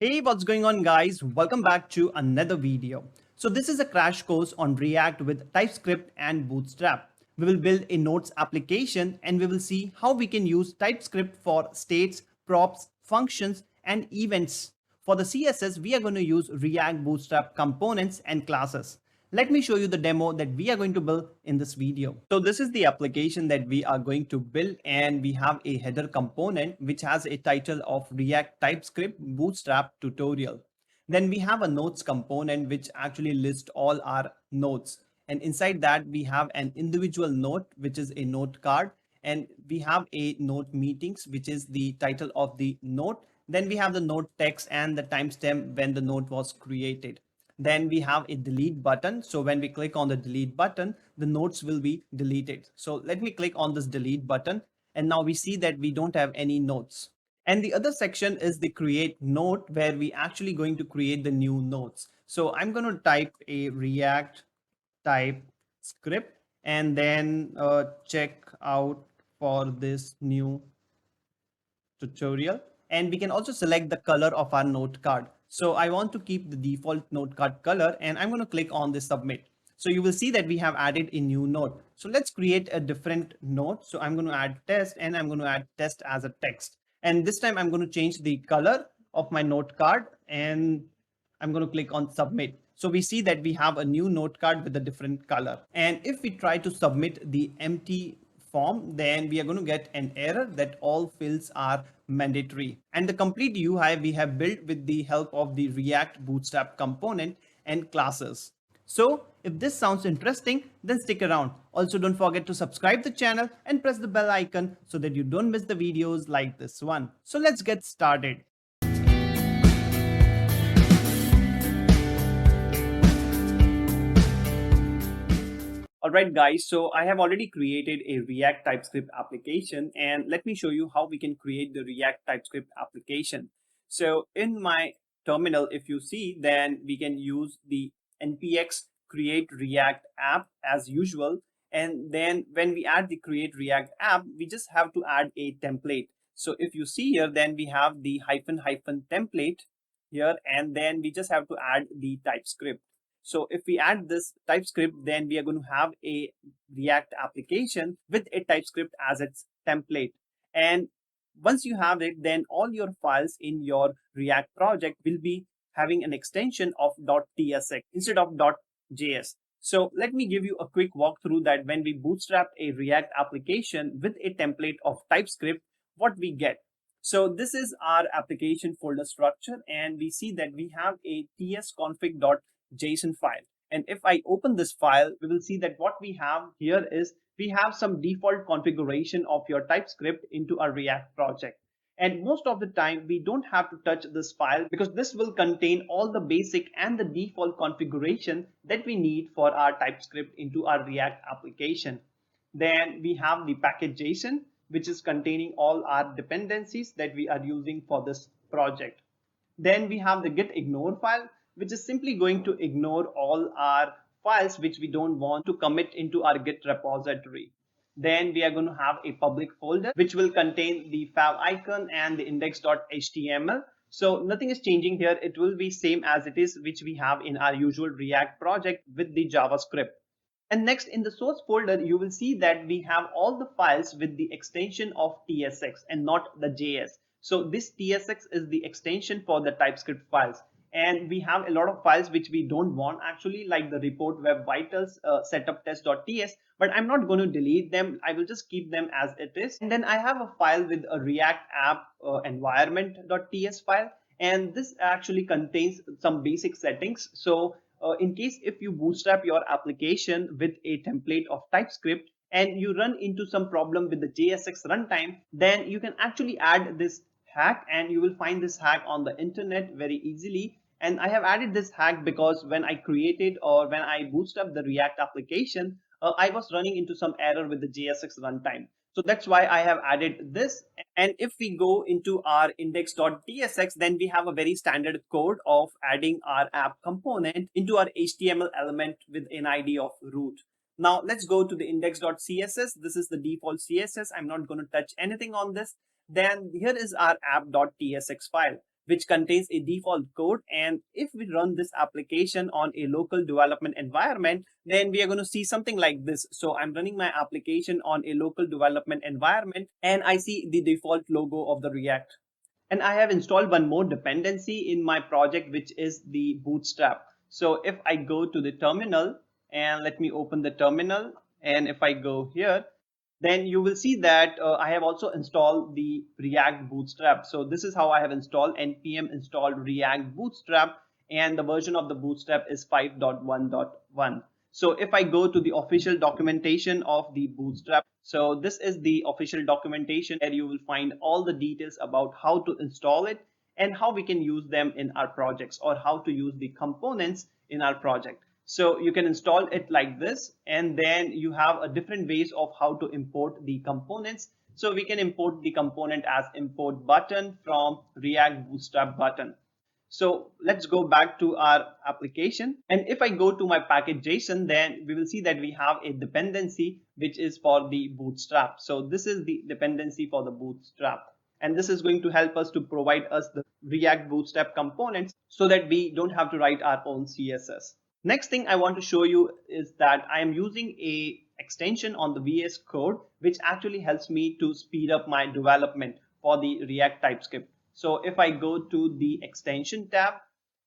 Hey, what's going on, guys? Welcome back to another video. So this is a crash course on React with TypeScript and Bootstrap. We will build a notes application and we will see how we can use TypeScript for states, props, functions, and events. For the CSS, we are going to use React Bootstrap components and classes. Let me show you the demo that we are going to build in this video. So this is the application that we are going to build, and we have a header component which has a title of React TypeScript Bootstrap tutorial. Then we have a notes component which actually lists all our notes. And inside that we have an individual note, which is a note card. And we have a note meetings, which is the title of the note. Then we have the note text and the timestamp when the note was created. Then we have a delete button. So when we click on the delete button, the notes will be deleted. So let me click on this delete button. And now we see that we don't have any notes. And the other section is the create note, where we actually going to create the new notes. So I'm going to type a React TypeScript and then check out for this new tutorial. And we can also select the color of our note card. So I want to keep the default note card color, and I'm going to click on the submit. So you will see that we have added a new note. So let's create a different note. So I'm going to add test, and I'm going to add test as a text. And this time I'm going to change the color of my note card, and I'm going to click on submit. So we see that we have a new note card with a different color. And if we try to submit the empty form, then we are going to get an error that all fields are mandatory. And the complete UI we have built with the help of the React Bootstrap component and classes. So if this sounds interesting, then stick around. Also, don't forget to subscribe the channel and press the bell icon so that you don't miss the videos like this one. So let's get started. All right, guys, so I have already created a React TypeScript application, and let me show you how we can create the React TypeScript application. So in my terminal, if you see, then we can use the npx create React app as usual. And then when we add the create React app, we just have to add a template. So if you see here, then we have the hyphen hyphen template here, and then we just have to add the TypeScript. So if we add this TypeScript, then we are going to have a React application with a TypeScript as its template. And once you have it, then all your files in your React project will be having an extension of .tsx instead of .js. So let me give you a quick walkthrough that when we bootstrap a React application with a template of TypeScript, what we get. So this is our application folder structure, and we see that we have a tsconfig.json file. And if I open this file, we will see that what we have here is we have some default configuration of your TypeScript into our React project. And most of the time, we don't have to touch this file because this will contain all the basic and the default configuration that we need for our TypeScript into our React application. Then we have the package.json, which is containing all our dependencies that we are using for this project. Then we have the git ignore file, which is simply going to ignore all our files which we don't want to commit into our Git repository. Then we are going to have a public folder which will contain the fav icon and the index.html. So nothing is changing here. It will be same as it is, which we have in our usual React project with the JavaScript. And next, in the source folder, you will see that we have all the files with the extension of TSX and not the JS. So this TSX is the extension for the TypeScript files. And we have a lot of files which we don't want actually, like the report web vitals setup test.ts, but I'm not going to delete them. I will just keep them as it is. And then I have a file with a React app environment.ts file. And this actually contains some basic settings. So in case if you bootstrap your application with a template of TypeScript and you run into some problem with the JSX runtime, then you can actually add this hack, and you will find this hack on the internet very easily. And I have added this hack because when I created or when I bootstrapped the React application, I was running into some error with the JSX runtime. So that's why I have added this. And if we go into our index.tsx, then we have a very standard code of adding our app component into our HTML element with an ID of root. Now let's go to the index.css. This is the default CSS. I'm not going to touch anything on this. Then here is our app.tsx file. which contains a default code. And if we run this application on a local development environment, then we are going to see something like this. So I'm running my application on a local development environment, and I see the default logo of the React. And I have installed one more dependency in my project, which is the Bootstrap. So if I go to the terminal, and let me open the terminal, and if I go here, then you will see that I have also installed the React Bootstrap. So this is how I have installed npm installed React Bootstrap, and the version of the Bootstrap is 5.1.1. So if I go to the official documentation of the Bootstrap, so this is the official documentation where you will find all the details about how to install it and how we can use them in our projects, or how to use the components in our project. So you can install it like this, and then you have a different ways of how to import the components. So we can import the component as import button from React Bootstrap button. So let's go back to our application. And if I go to my package.json, then we will see that we have a dependency which is for the Bootstrap. So this is the dependency for the Bootstrap. And this is going to help us to provide us the React Bootstrap components so that we don't have to write our own CSS. Next thing I want to show you is that I am using a extension on the VS Code, which actually helps me to speed up my development for the React TypeScript. So if I go to the extension tab,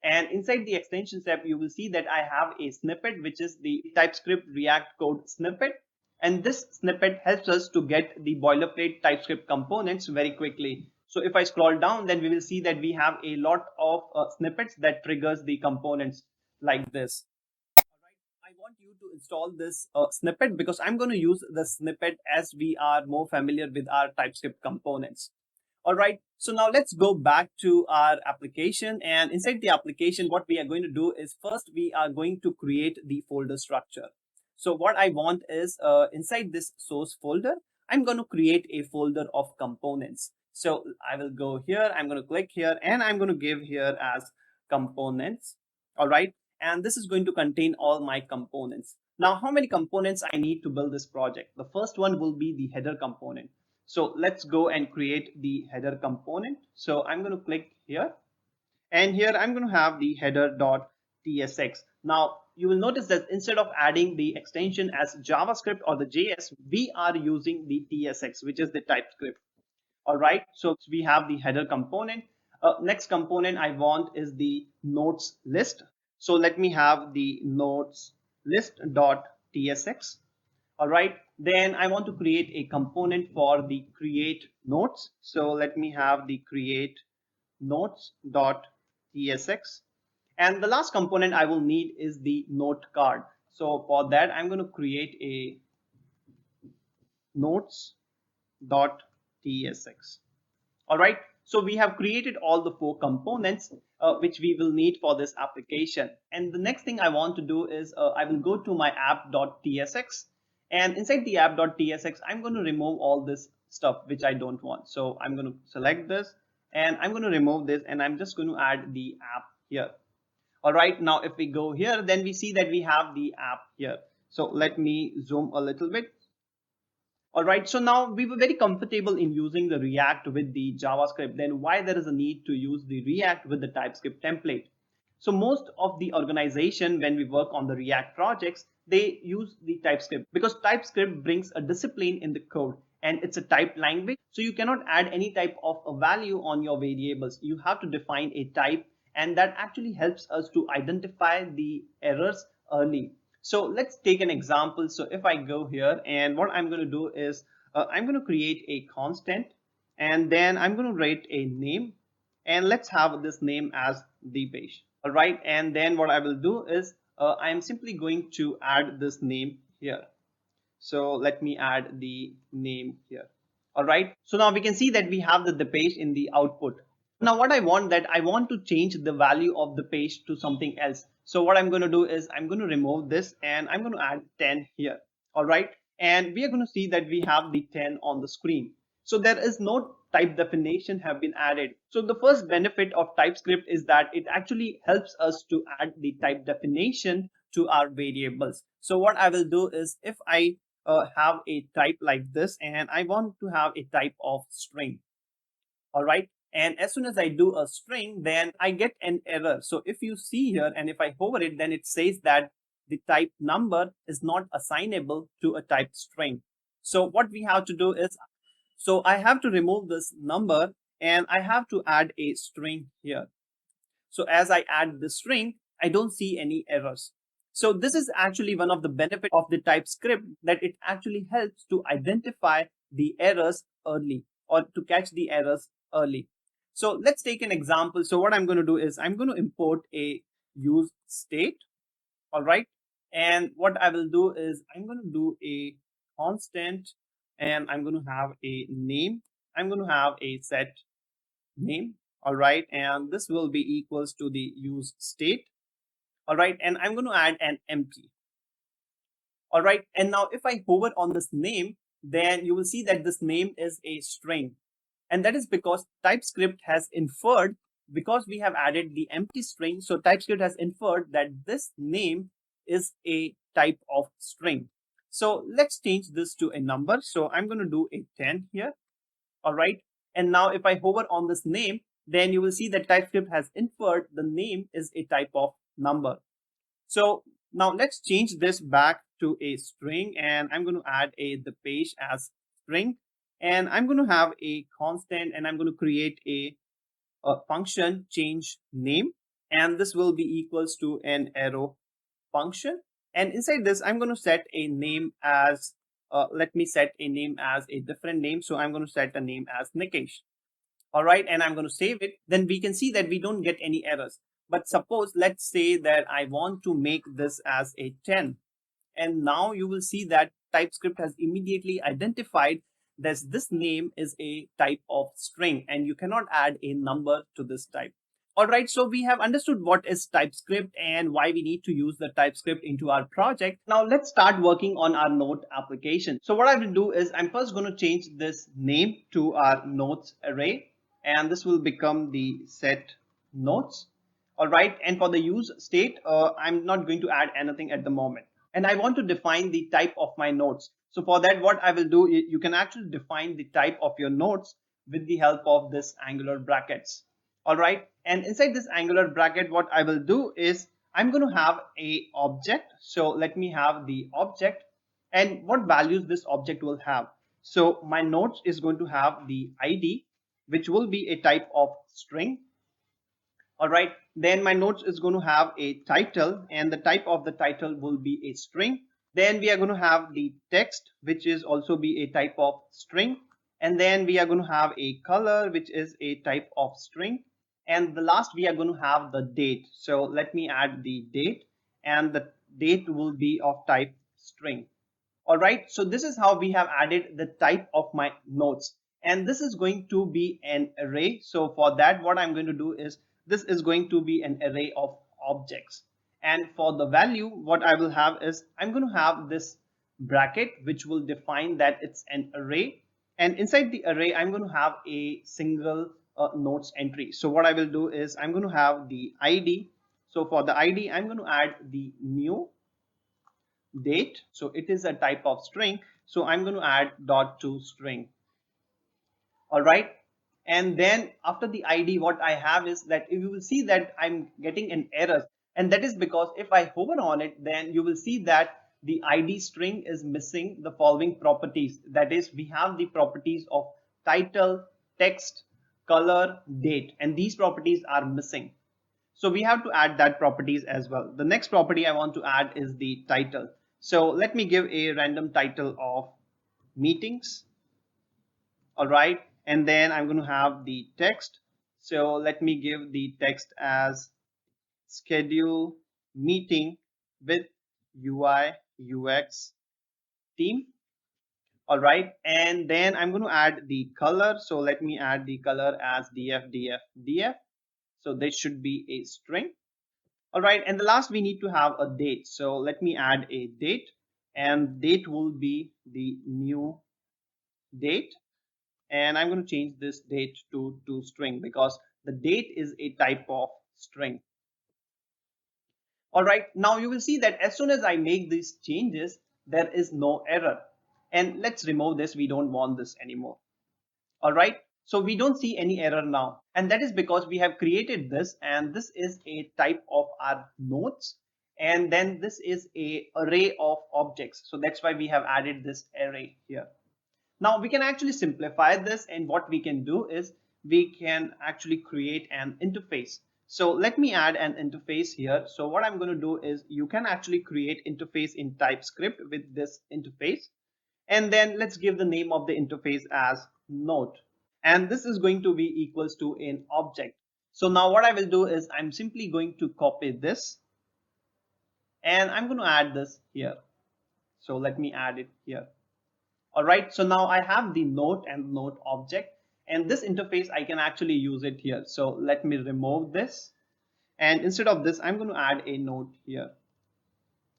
and inside the extension tab, you will see that I have a snippet, which is the TypeScript React code snippet. And this snippet helps us to get the boilerplate TypeScript components very quickly. So if I scroll down, then we will see that we have a lot of snippets that triggers the components like this. I want you to install this snippet because I'm going to use the snippet as we are more familiar with our TypeScript components. All right, so now let's go back to our application, and inside the application, what we are going to do is first we are going to create the folder structure. So what I want is inside this source folder, I'm going to create a folder of components. So I will go here, I'm going to click here, and I'm going to give here as components. All right, and this is going to contain all my components. Now, how many components I need to build this project? The first one will be the header component. So let's go and create the header component. So I'm going to click here, and here I'm going to have the header.tsx. Now you will notice that instead of adding the extension as JavaScript or the JS, we are using the TSX, which is the TypeScript. All right, so we have the header component. Next component I want is the notes list. So let me have the notes list.tsx. All right, then I want to create a component for the create notes. So let me have the create notes.tsx. And the last component I will need is the note card. So for that, I'm going to create a notes.tsx. All right, so we have created all the four components which we will need for this application. And the next thing I want to do is I will go to my app.tsx, and inside the app.tsx, I'm going to remove all this stuff which I don't want. So I'm going to select this, and I'm going to remove this, and I'm just going to add the app here. All right, now if we go here, then we see that we have the app here. So let me zoom a little bit. All right, so now we were very comfortable in using the React with the JavaScript. Then why there is a need to use the React with the TypeScript template? So most of the organization, when we work on the React projects, they use the TypeScript because TypeScript brings a discipline in the code, and it's a typed language. So you cannot add any type of a value on your variables. You have to define a type, and that actually helps us to identify the errors early. So let's take an example. So if I go here, and what I'm going to do is I'm going to create a constant, and then I'm going to write a name, and let's have this name as the page. All right, and then what I will do is I am simply going to add this name here. So let me add the name here. All right, so now we can see that we have the page in the output. Now what I want, that I want to change the value of the page to something else. So what I'm going to do is I'm going to remove this, and I'm going to add 10 here. All right, and we are going to see that we have the 10 on the screen. So there is no type definition have been added. So the first benefit of TypeScript is that it actually helps us to add the type definition to our variables. So what I will do is if I have a type like this, and I want to have a type of string. All right, And as soon as I do a string, then I get an error. So if you see here, and if I hover it, then it says that the type number is not assignable to a type string. So what we have to do is, so I have to remove this number and I have to add a string here. So as I add the string, I don't see any errors. So this is actually one of the benefits of the TypeScript, that it actually helps to identify the errors early, or to catch the errors early. So let's take an example. So what I'm going to do is I'm going to import a use state. All right. And what I will do is I'm going to do a constant, and I'm going to have a name. I'm going to have a set name. All right, and this will be equals to the use state. All right, and I'm going to add an empty. All right, and now if I hover on this name, then you will see that this name is a string, and that is because TypeScript has inferred, because we have added the empty string, so TypeScript has inferred that this name is a type of string. So let's change this to a number. So I'm going to do a 10 here. All right. And now if I hover on this name, then you will see that TypeScript has inferred the name is a type of number. So now let's change this back to a string, and I'm going to add the page as string, and I'm going to have a constant, and I'm going to create a function change name, and this will be equals to an arrow function. And inside this, I'm going to set a name as, let me set a name as a different name. So I'm going to set a name as Nikesh. All right, and I'm going to save it. Then we can see that we don't get any errors. But suppose, let's say that I want to make this as a 10. And now you will see that TypeScript has immediately identified that this name is a type of string, and you cannot add a number to this type. All right, so we have understood what is TypeScript and why we need to use the TypeScript into our project. Now let's start working on our note application. So what I will do is I'm first going to change this name to our notes array, and this will become the set notes. All right, and for the use state, I'm not going to add anything at the moment. And I want to define the type of my notes. So for that, what I will do, you can actually define the type of your notes with the help of this angular brackets. All right, and inside this angular bracket, what I will do is I'm going to have a object. So let me have the object, and what values this object will have. So my notes is going to have the ID, which will be a type of string. All right, then my notes is going to have a title, and the type of the title will be a string. Then we are going to have the text, which is also be a type of string. And then we are going to have a color, which is a type of string. And the last, we are going to have the date. So let me add the date, and the date will be of type string. All right, so this is how we have added the type of my notes, and this is going to be an array. So for that, what I'm going to do is this is going to be an array of objects, and for the value, what I will have is I'm going to have this bracket which will define that it's an array, and inside the array I'm going to have a single notes entry. So what I will do is I'm going to have the ID. So for the ID, I'm going to add the new date. So it is a type of string. So I'm going to add dot to string. All right. And then after the ID, what I have is that you will see that I'm getting an error. And that is because if I hover on it, then you will see that the ID string is missing the following properties. That is, we have the properties of title, text, color, date, and these properties are missing. So we have to add that properties as well. The next property I want to add is the title. So let me give a random title of meetings. All right. And then I'm going to have the text. So let me give the text as schedule meeting with UI UX team. All right. And then I'm going to add the color. So let me add the color as df. So this should be a string. All right, and the last, we need to have a date. So let me add a date, and date will be the new date. And I'm going to change this date to string because the date is a type of string. All right, now you will see that as soon as I make these changes, there is no error. And let's remove this. We don't want this anymore. All right. So we don't see any error now. And that is because we have created this, and this is a type of our notes. And then this is a array of objects. So that's why we have added this array here. Now we can actually simplify this, and what we can do is we can actually create an interface. So let me add an interface here. So what I'm going to do is you can actually create interface in TypeScript with this interface. And then let's give the name of the interface as note. And this is going to be equals to an object. So now what I will do is I'm simply going to copy this and I'm going to add this here. So let me add it here. All right, so now I have the note and note object, and this interface I can actually use it here. So let me remove this, and instead of this I'm going to add a note here,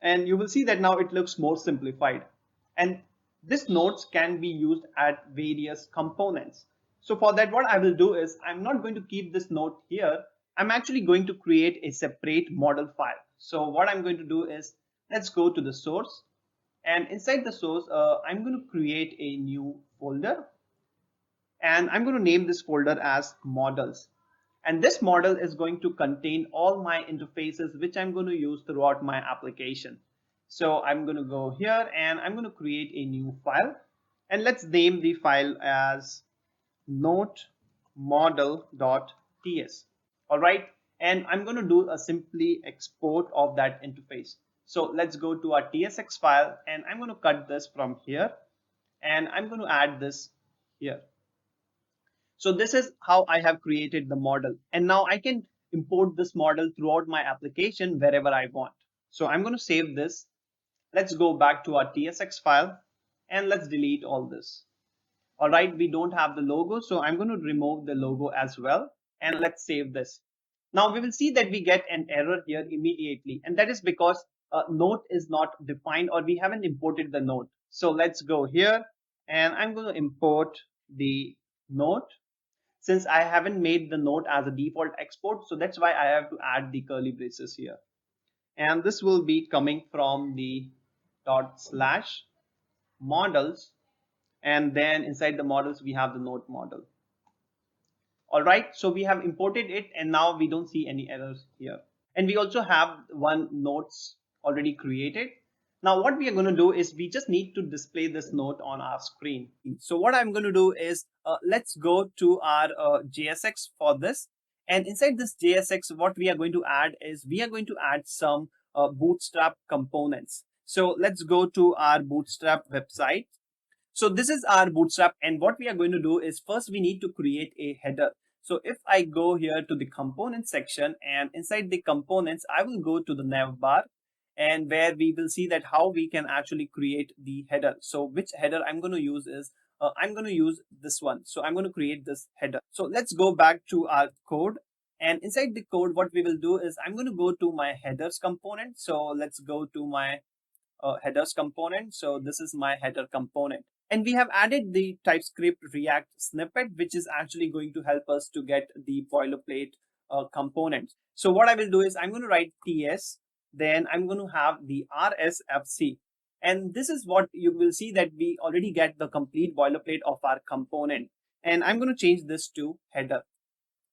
and you will see that now it looks more simplified. And this notes can be used at various components. So for that, what I will do is I'm not going to keep this note here. I'm actually going to create a separate model file. So what I'm going to do is let's go to the source, and inside the source I'm going to create a new folder, and I'm going to name this folder as models. And this model is going to contain all my interfaces which I'm going to use throughout my application. So I'm going to go here and I'm going to create a new file, and let's name the file as note model.ts. All right, and I'm going to do a simply export of that interface. So let's go to our tsx file, and I'm going to cut this from here, and I'm going to add this here. So this is how I have created the model, and now I can import this model throughout my application wherever I want. So I'm going to save this. Let's go back to our tsx file, and let's delete all this. All right, we don't have the logo, so I'm going to remove the logo as well, and let's save this. Now we will see that we get an error here immediately, and that is because note is not defined, or we haven't imported the note. So let's go here, and I'm going to import the note. Since I haven't made the note as a default export, so that's why I have to add the curly braces here. And this will be coming from the dot slash models, and then inside the models we have the note model. All right, so we have imported it, and now we don't see any errors here. And we also have one notes already created. Now what we are going to do is we just need to display this note on our screen. So what I'm going to do is let's go to our JSX for this. And inside this JSX, what we are going to add is we are going to add some Bootstrap components. So let's go to our Bootstrap website. So this is our Bootstrap, and what we are going to do is first we need to create a header. So if I go here to the component section, and inside the components, I will go to the nav bar, and where we will see that how we can actually create the header. So which header I'm going to use is I'm going to use this one. So I'm going to create this header. So let's go back to our code. And inside the code, what we will do is I'm going to go to my headers component. So let's go to my headers component. So this is my header component. And we have added the TypeScript React snippet, which is actually going to help us to get the boilerplate components. So what I will do is I'm going to write TS, then I'm going to have the RSFC. And this is what you will see that we already get the complete boilerplate of our component. And I'm going to change this to header.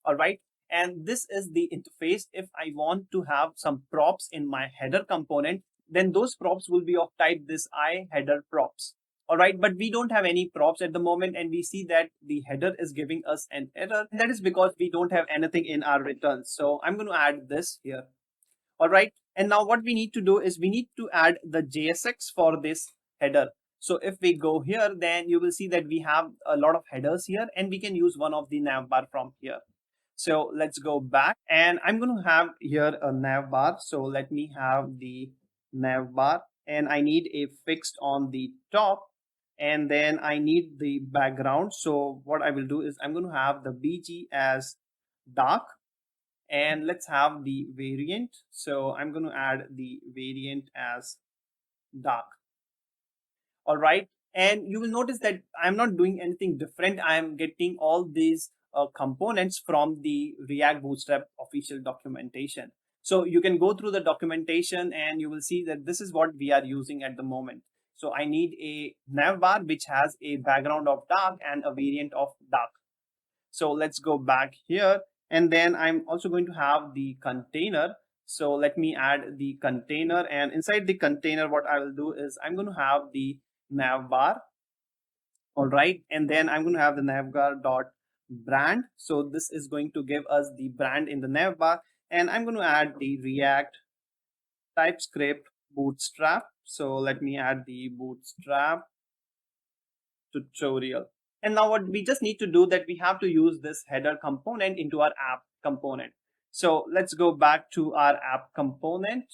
All right. And this is the interface. If I want to have some props in my header component, then those props will be of type this I header props. All right, but we don't have any props at the moment, and we see that the header is giving us an error. That is because we don't have anything in our returns. So I'm going to add this here. All right, and now what we need to do is we need to add the JSX for this header. So if we go here, then you will see that we have a lot of headers here, and we can use one of the navbar from here. So let's go back, and I'm going to have here a nav bar. So let me have the nav bar, and I need a fixed on the top, and then I need the background. So what I will do is I'm going to have the BG as dark, and let's have the variant. So I'm going to add the variant as dark. All right, and you will notice that I'm not doing anything different. I'm getting all these components from the React Bootstrap official documentation. So you can go through the documentation, and you will see that this is what we are using at the moment. So I need a nav bar which has a background of dark and a variant of dark. So let's go back here. And then I'm also going to have the container. So let me add the container, and inside the container, what I will do is I'm going to have the navbar. All right. And then I'm going to have the navbar dot brand. So this is going to give us the brand in the navbar. And I'm going to add the React TypeScript Bootstrap. So let me add the Bootstrap tutorial. And now what we just need to do that we have to use this header component into our app component. So let's go back to our app component.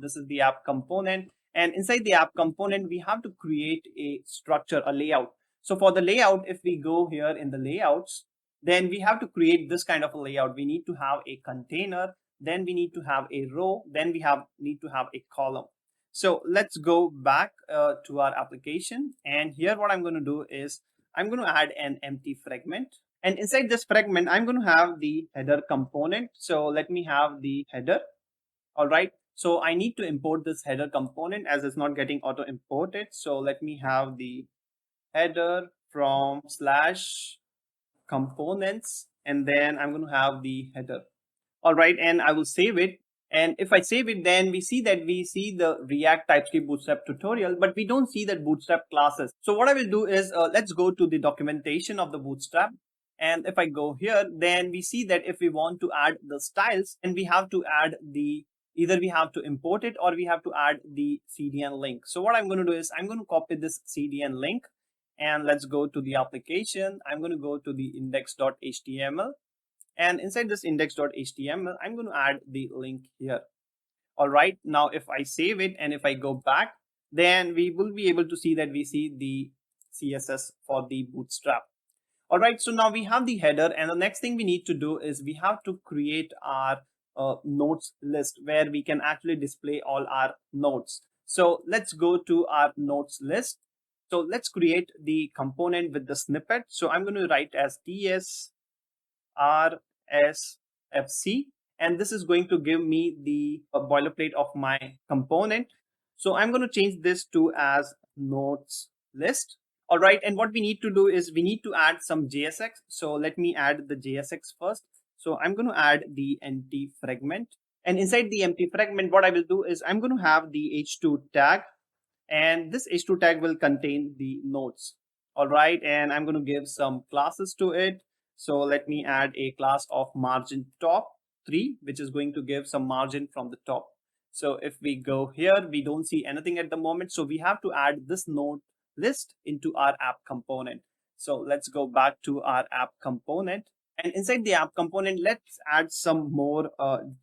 This is the app component. And inside the app component, we have to create a structure, a layout. So for the layout, if we go here in the layouts, then we have to create this kind of a layout. We need to have a container, then we need to have a row, then we need to have a column. So let's go back to our application. And here what I'm going to do is I'm going to add an empty fragment. And inside this fragment, I'm going to have the header component. So let me have the header. All right. So I need to import this header component as it's not getting auto imported. So let me have the header from slash components. And then I'm going to have the header. All right, and I will save it. And if I save it, then we see that we see the React TypeScript Bootstrap tutorial, but we don't see that Bootstrap classes. So what I will do is let's go to the documentation of the Bootstrap. And if I go here, then we see that if we want to add the styles, and we have to add the, either we have to import it or we have to add the CDN link. So what I'm going to do is I'm going to copy this CDN link, and let's go to the application. I'm going to go to the index.html. And inside this index.html, I'm going to add the link here. All right. Now, if I save it and if I go back, then we will be able to see that we see the CSS for the Bootstrap. All right. So now we have the header, and the next thing we need to do is we have to create our notes list where we can actually display all our notes. So let's go to our notes list. So let's create the component with the snippet. So I'm going to write as TS RSFC, and this is going to give me the boilerplate of my component. So I'm going to change this to as notes list. All right, and what we need to do is we need to add some JSX. So let me add the JSX first. So I'm going to add the empty fragment, and inside the empty fragment, what I will do is I'm going to have the h2 tag, and this h2 tag will contain the notes. All right, and I'm going to give some classes to it. So let me add a class of margin top 3, which is going to give some margin from the top. So if we go here, we don't see anything at the moment. So we have to add this node list into our app component. So let's go back to our app component. And inside the app component, let's add some more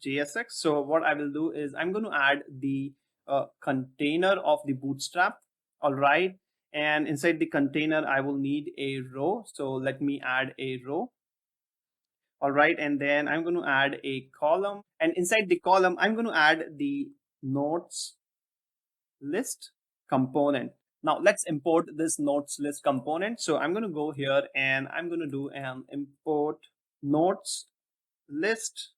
JSX. So what I will do is I'm going to add the container of the Bootstrap. All right. And inside the container, I will need a row. So let me add a row. All right. And then I'm going to add a column. And inside the column, I'm going to add the notes list component. Now let's import this notes list component. So I'm going to go here and I'm going to do an import notes list,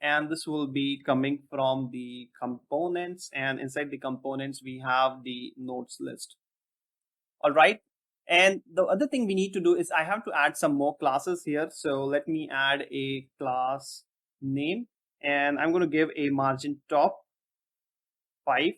and this will be coming from the components, and inside the components we have the notes list. All right, and the other thing we need to do is I have to add some more classes here. So let me add a class name, and I'm going to give a margin top 5.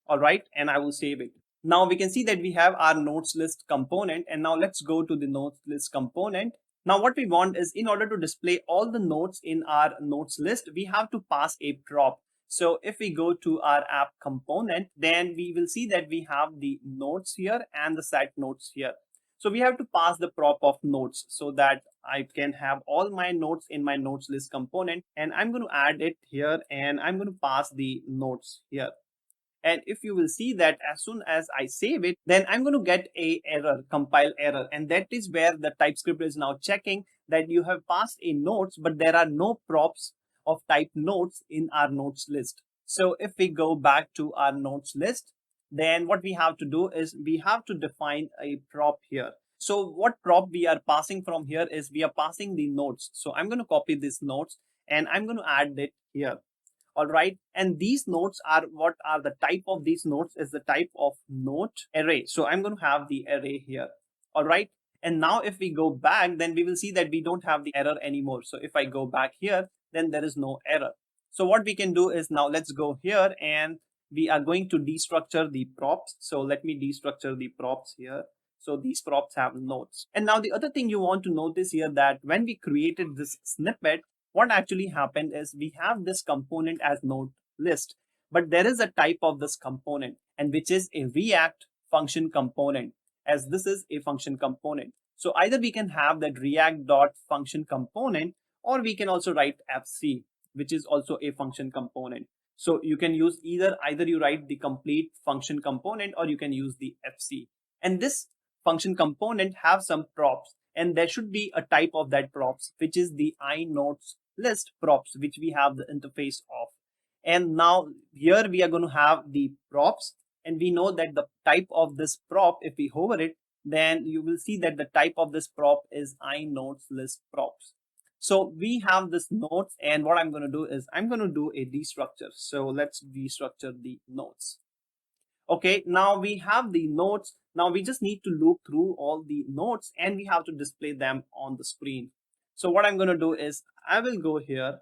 All right, and I will save it. Now we can see that we have our notes list component, and now let's go to the notes list component. Now what we want is, in order to display all the notes in our notes list, we have to pass a prop. So if we go to our app component, then we will see that we have the notes here and the set notes here. So we have to pass the prop of notes so that I can have all my notes in my notes list component, and I'm going to add it here, and I'm going to pass the notes here. And if you will see that as soon as I save it, then I'm going to get a error, compile error. And that is where the TypeScript is now checking that you have passed a notes, but there are no props of type notes in our notes list. So if we go back to our notes list, then what we have to do is we have to define a prop here. So what prop we are passing from here is we are passing the notes. So I'm going to copy these notes and I'm going to add it here. All right, and these notes are, what are the type of these notes is the type of note array. So I'm going to have the array here. All right, And now if we go back, then we will see that we don't have the error anymore. So if I go back here, then there is no error. So what we can do is, now let's go here and we are going to destructure the props. So let me destructure the props here. So these props have notes. And now the other thing you want to notice here, that when we created this snippet, what actually happened is we have this component as node list, but there is a type of this component, and which is a React function component, as this is a function component. So either we can have that React dot function component, or we can also write fc, which is also a function component. So you can use either you write the complete function component, or you can use the fc. And this function component have some props, and there should be a type of that props, which is the NotesList props, which we have the interface of. And now here we are going to have the props, and we know that the type of this prop, if we hover it, then you will see that the type of this prop is NotesList props. So we have this notes, and what I'm going to do is I'm going to do a destructure. So let's destructure the notes. Okay, now we have the notes. Now we just need to loop through all the notes, and we have to display them on the screen. So what I'm going to do is I will go here.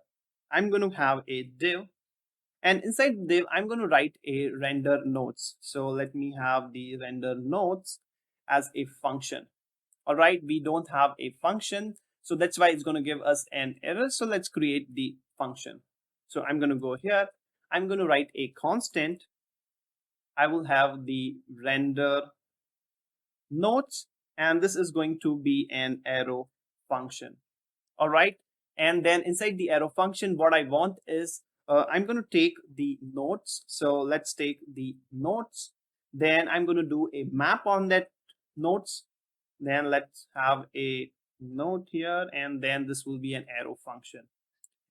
I'm going to have a div, and inside the div, I'm going to write a render notes. So let me have the render notes as a function. All right, we don't have a function, so that's why it's going to give us an error. So let's create the function. So I'm going to go here. I'm going to write a constant. I will have the render notes, and this is going to be an arrow function. All right, and then inside the arrow function, what I want is I'm going to take the notes. So let's take the notes. Then I'm going to do a map on that notes. Then let's have a note here, and then this will be an arrow function.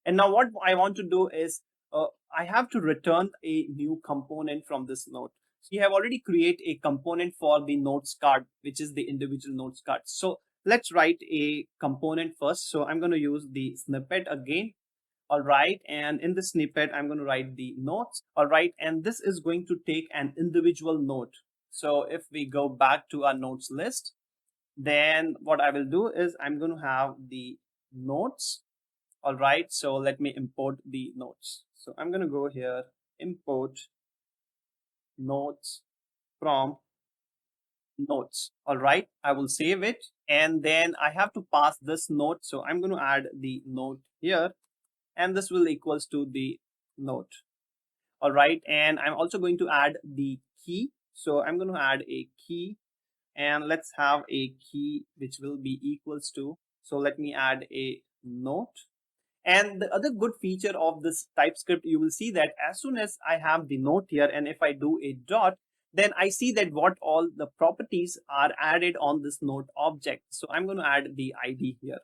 And now what I want to do is I have to return a new component from this node. So you have already created a component for the notes card, which is the individual notes card. So let's write a component first. So I'm going to use the snippet again. All right, and in the snippet, I'm going to write the notes. All right, and this is going to take an individual note. So if we go back to our notes list, then what I will do is I'm going to have the notes. All right, so let me import the notes. So I'm going to go here, import notes from notes. All right, I will save it, and then I have to pass this note. So I'm going to add the note here, and this will equals to the note. All right, and I'm also going to add the key. So I'm going to add a key, and let's have a key which will be equals to. So let me add a note. And the other good feature of this TypeScript, you will see that as soon as I have the note here, and if I do a dot, then I see that what all the properties are added on this note object. So I'm going to add the ID here.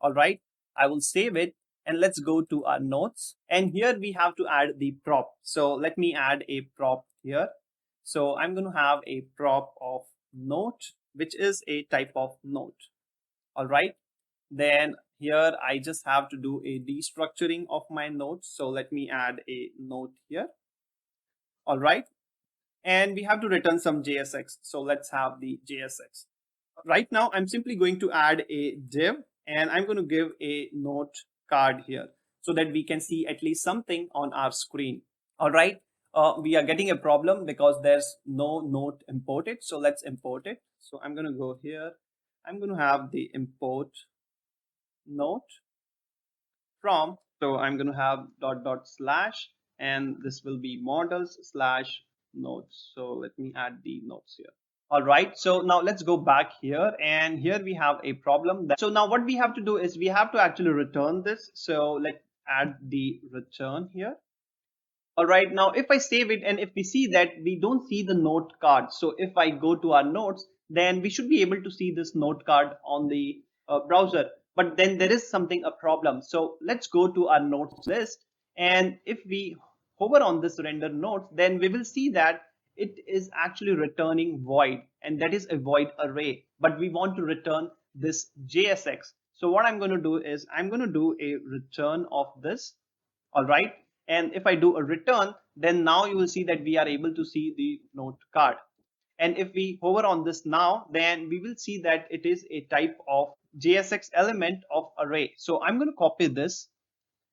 All right, I will save it, and let's go to our notes. And here we have to add the prop. So let me add a prop here. So I'm going to have a prop of note, which is a type of note. All right, then here I just have to do a destructuring of my notes. So let me add a note here. All right, and we have to return some JSX. So let's have the JSX. Right now I'm simply going to add a div, and I'm going to give a note card here so that we can see at least something on our screen. All right, we are getting a problem because there's no note imported. So let's import it. So I'm going to go here. I'm going to have the import note from. So I'm going to have dot dot slash, and this will be models slash notes. So let me add the notes here. All right, so now let's go back here, and here we have a problem. So now what we have to do is we have to actually return this. So let's add the return here. All right, now if I save it, and if we see that we don't see the note card, so if I go to our notes, then we should be able to see this note card on the browser. But then there is something a problem. So let's go to our notes list, and if we hover on this render notes, then we will see that it is actually returning void, and that is a void array. But we want to return this JSX. So what I'm going to do is I'm going to do a return of this. All right, and if I do a return, then now you will see that we are able to see the note card. And if we hover on this now, then we will see that it is a type of JSX element of array. So I'm going to copy this,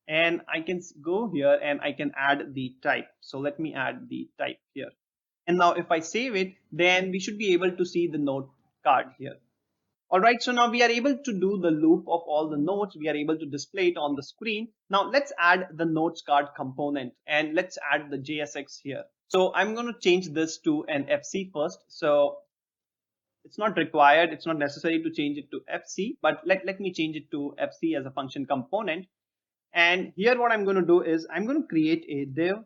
and I can go here and I can add the type. So let me add the type here. And now if I save it, then we should be able to see the note card here. All right, so now we are able to do the loop of all the notes. We are able to display it on the screen. Now let's add the notes card component, and let's add the JSX here. So I'm going to change this to an FC first. So it's not required, it's not necessary to change it to FC, but let me change it to FC as a function component. And here what I'm going to do is I'm going to create a div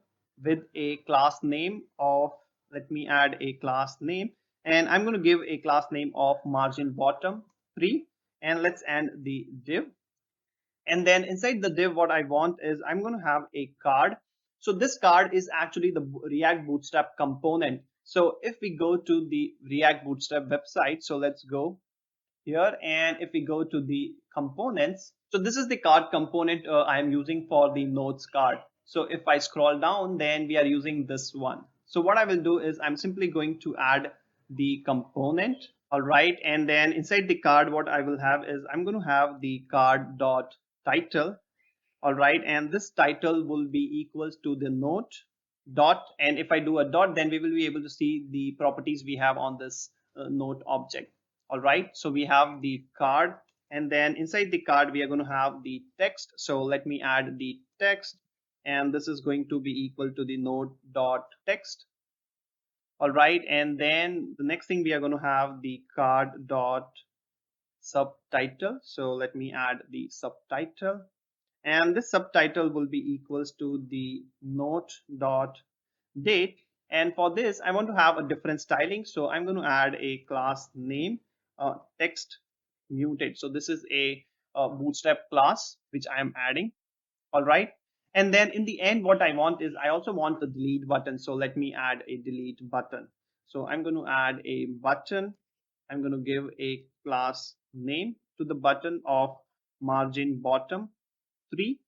with a class name of, let me add a class name, and I'm going to give a class name of margin bottom 3, and let's end the div. And then inside the div, what I want is I'm going to have a card. So this card is actually the React Bootstrap component. So if we go to the React Bootstrap website, so let's go here, and if we go to the components, so this is the card component I am using for the notes card. So if I scroll down, then we are using this one. So what I will do is I'm simply going to add the component. All right, and then inside the card, what I will have is I'm going to have the card dot title. All right, and this title will be equals to the note dot, and if I do a dot, then we will be able to see the properties we have on this note object. All right, so we have the card, and then inside the card we are going to have the text. So let me add the text, and this is going to be equal to the note dot text. All right, and then the next thing we are going to have the card dot subtitle. So let me add the subtitle, and this subtitle will be equals to the note dot date. And for this I want to have a different styling, so I'm going to add a class name, text muted. So this is a bootstrap class which I am adding. All right, and then in the end what I want is I also want the delete button. So let me add a delete button. So I'm going to add a button. I'm going to give a class name to the button of margin bottom 3,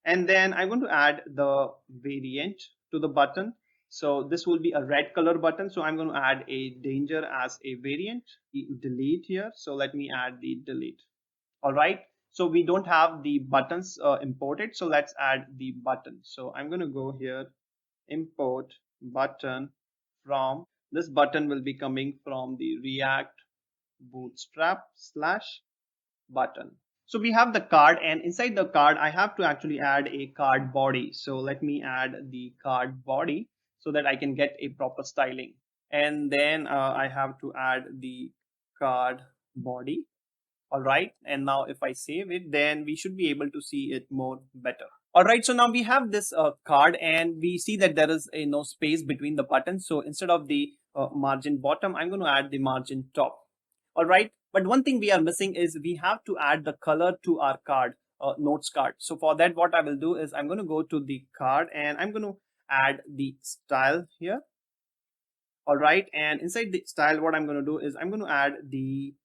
and then I'm going to add the variant to the button. So this will be a red color button, so I'm going to add a danger as a variant, delete here. So let me add the delete. All right, so we don't have the buttons imported, so let's add the button. So I'm going to go here, import button from, this button will be coming from the React Bootstrap slash button. So we have the card, and inside the card I have to actually add a card body. So let me add the card body so that I can get a proper styling. And then I have to add the card body. All right, and now if I save it, then we should be able to see it more better. All right, so now we have this card, and we see that there is a no space between the buttons. So instead of the margin bottom, I'm going to add the margin top. All right, but one thing we are missing is we have to add the color to our card, notes card. So for that, what I will do is I'm going to go to the card, and I'm going to add the style here. All right, and inside the style, what I'm going to do is I'm going to add the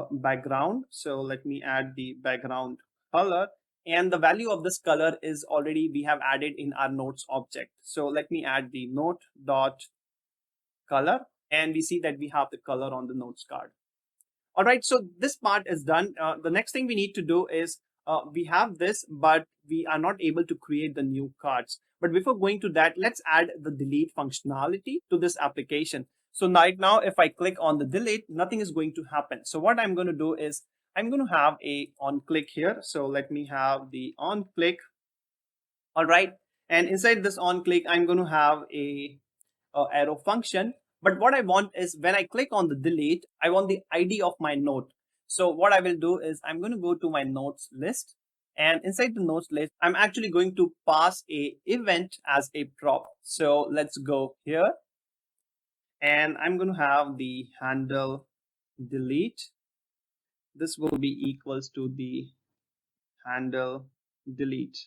background. So let me add the background color, and the value of this color is already we have added in our notes object. So let me add the note dot color, and we see that we have the color on the notes card. All right, so this part is done. The next thing we need to do is we have this, but we are not able to create the new cards. But before going to that, let's add the delete functionality to this application. So right now, if I click on the delete, nothing is going to happen. So what I'm going to do is I'm going to have a on click here. So let me have the on click. All right, and inside this on click, I'm going to have a arrow function. But what I want is when I click on the delete, I want the ID of my note. So what I will do is I'm going to go to my notes list, and inside the notes list, I'm actually going to pass a event as a prop. So let's go here, and I'm going to have the handle delete. This will be equals to the handle delete.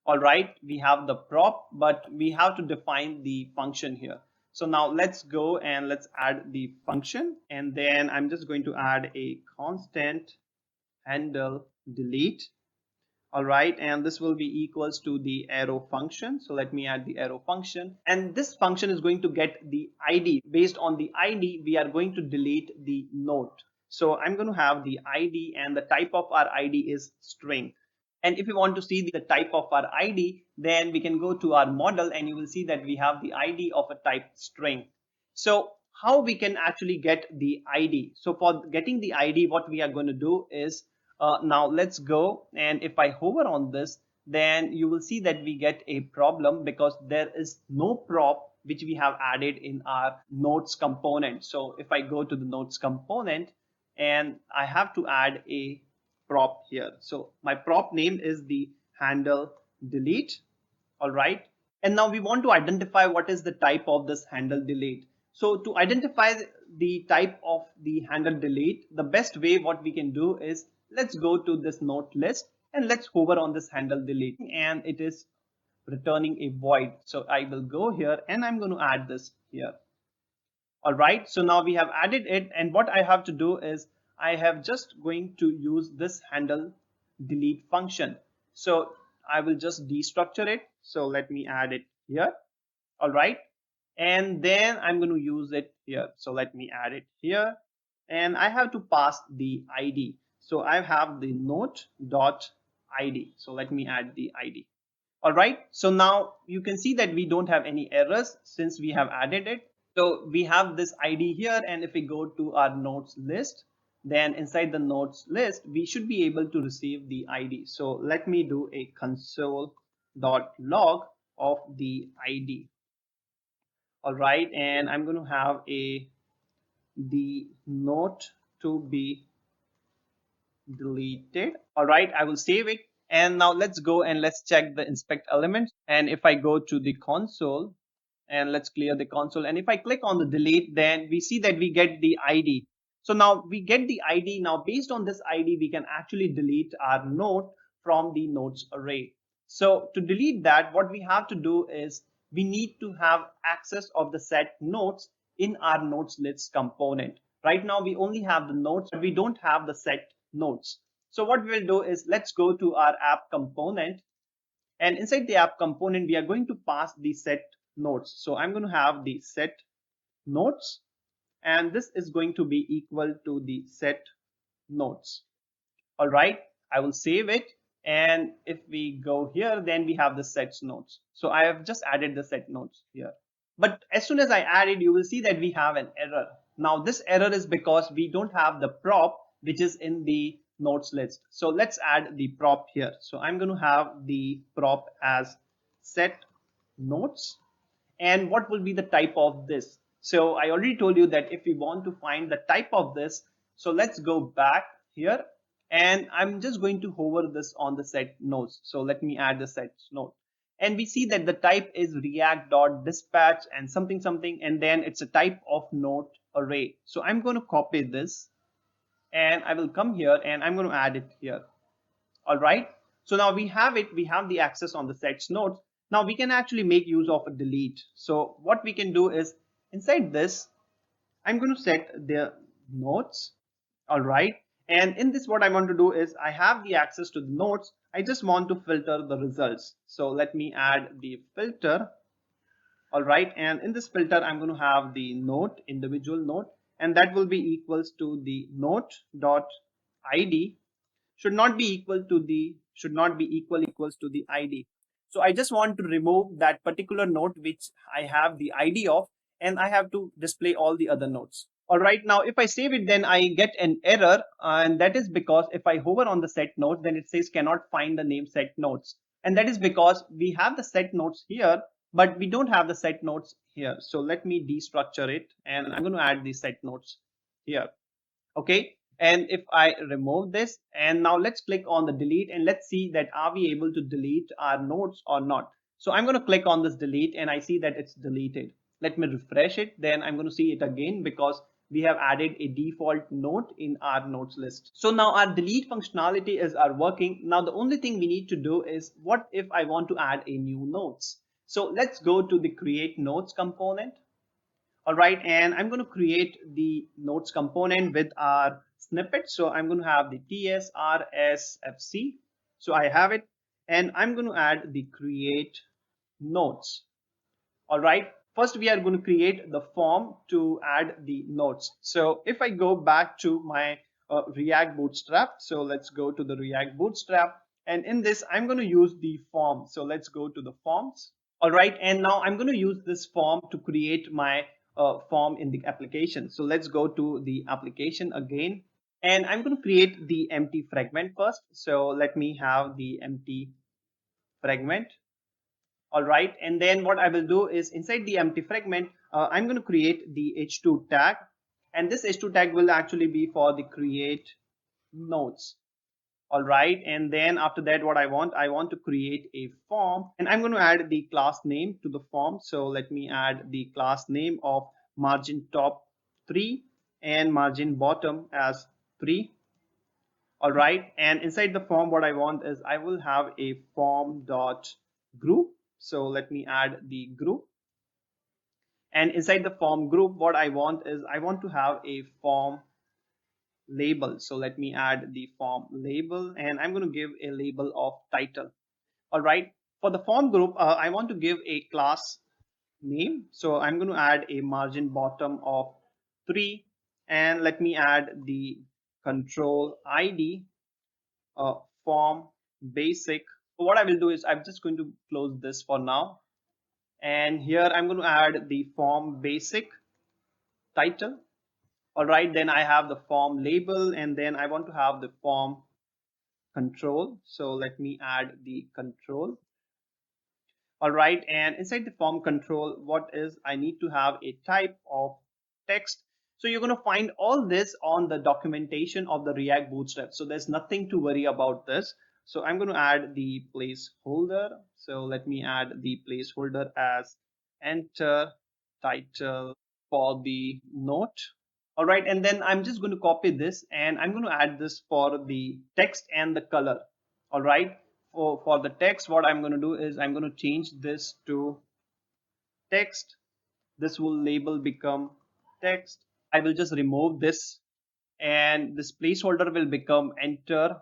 All right, we have the prop, but we have to define the function here. So now let's go and let's add the function, and then I'm just going to add a constant handle delete. All right, and this will be equals to the arrow function. So let me add the arrow function, and this function is going to get the ID. Based on the ID, we are going to delete the note. So I'm going to have the ID, and the type of our ID is string. And if you want to see the type of our ID, then we can go to our model, and you will see that we have the ID of a type string. So how we can actually get the ID? So for getting the ID, what we are going to do is, now let's go, and if I hover on this, then you will see that we get a problem because there is no prop which we have added in our notes component. So if I go to the notes component, and I have to add a prop here. So my prop name is the handle delete. All right. And now we want to identify what is the type of this handle delete. So to identify the type of the handle delete, the best way what we can do is, let's go to this note list and let's hover on this handle delete, and it is returning a void. So I will go here and I'm going to add this here. All right, so now we have added it, and what I have to do is I have just going to use this handle delete function. So I will just destructure it. So let me add it here. All right, and then I'm going to use it here. So let me add it here, and I have to pass the ID. So I have the note dot ID. So let me add the ID. All right, so now you can see that we don't have any errors since we have added it. So we have this ID here, and if we go to our notes list, then inside the notes list, we should be able to receive the ID. So let me do a console.log of the ID. All right, and I'm going to have the note to be deleted. All right, I will save it. And now let's go and let's check the inspect elements. And if I go to the console, and let's clear the console, and if I click on the delete, then we see that we get the ID. So now we get the ID. Now based on this ID, we can actually delete our note from the notes array. So to delete that, what we have to do is we need to have access of the set notes in our notes list component. Right now we only have the notes, but we don't have the set notes. So what we'll do is, let's go to our app component, and inside the app component, we are going to pass the set notes. So I'm going to have the set notes, and this is going to be equal to the set notes. All right, I will save it. And if we go here, then we have the set notes. So I have just added the set notes here. But as soon as I add it, you will see that we have an error. Now this error is because we don't have the prop which is in the notes list. So let's add the prop here. So I'm going to have the prop as set notes. And what will be the type of this? So I already told you that if we want to find the type of this, so let's go back here, and I'm just going to hover this on the set notes. So let me add the set note, and we see that the type is react.dispatch and something something, and then it's a type of note array. So I'm going to copy this, and I will come here and I'm going to add it here. All right, so now we have it, we have the access on the sets nodes. Now we can actually make use of a delete. So what we can do is, inside this, I'm going to set the nodes. All right, and in this, what I want to do is, I have the access to the nodes, I just want to filter the results. So let me add the filter. All right, and in this filter, I'm going to have the note, individual note, and that will be equals to the note dot id should not be equal to the should not be equals to the ID. So I just want to remove that particular note which I have the ID of, and I have to display all the other notes. All right, now if I save it, then I get an error, and that is because if I hover on the set notes, then it says cannot find the name set notes, and that is because we have the set notes here, but we don't have the set notes here. So let me destructure it, and I'm going to add the set notes here. Okay, and if I remove this, and now let's click on the delete, and let's see that are we able to delete our notes or not. So I'm going to click on this delete, and I see that it's deleted. Let me refresh it, then I'm going to see it again because we have added a default note in our notes list. So now our delete functionality is our working. Now the only thing we need to do is, what if I want to add a new notes? So let's go to the create notes component. All right, and I'm going to create the notes component with our snippet. So I'm going to have the tsrsfc. So I have it, and I'm going to add the create notes. All right. First, we are going to create the form to add the notes. So if I go back to my React Bootstrap, so let's go to the React Bootstrap. And in this, I'm going to use the form. So let's go to the forms. All right. And now I'm going to use this form to create my form in the application. So let's go to the application again. And I'm going to create the empty fragment first. So let me have the empty fragment. All right, and then what I will do is inside the empty fragment, I'm going to create the h2 tag, and this h2 tag will actually be for the create notes. All right, and then after that, what I want to create a form, and I'm going to add the class name to the form. So let me add the class name of margin top 3 and margin bottom as 3. All right, and inside the form, what I want is I will have a form dot group. So let me add the group, and inside the form group, what I want is I want to have a form label. So let me add the form label, and I'm going to give a label of title. All right, for the form group, I want to give a class name. So I'm going to add a margin bottom of 3, and let me add the control ID form basic. So what I will do is I'm just going to close this for now, and here I'm going to add the form basic title. All right, then I have the form label, and then I want to have the form control. So let me add the control. All right, and inside the form control, what is I need to have a type of text. So you're going to find all this on the documentation of the React Bootstrap. So there's nothing to worry about this. So I'm going to add the placeholder. So let me add the placeholder as enter title for the note. All right, and then I'm just going to copy this, and I'm going to add this for the text and the color. All right, for the text, what I'm going to do is I'm going to change this to text. This will label become text. I will just remove this, and this placeholder will become enter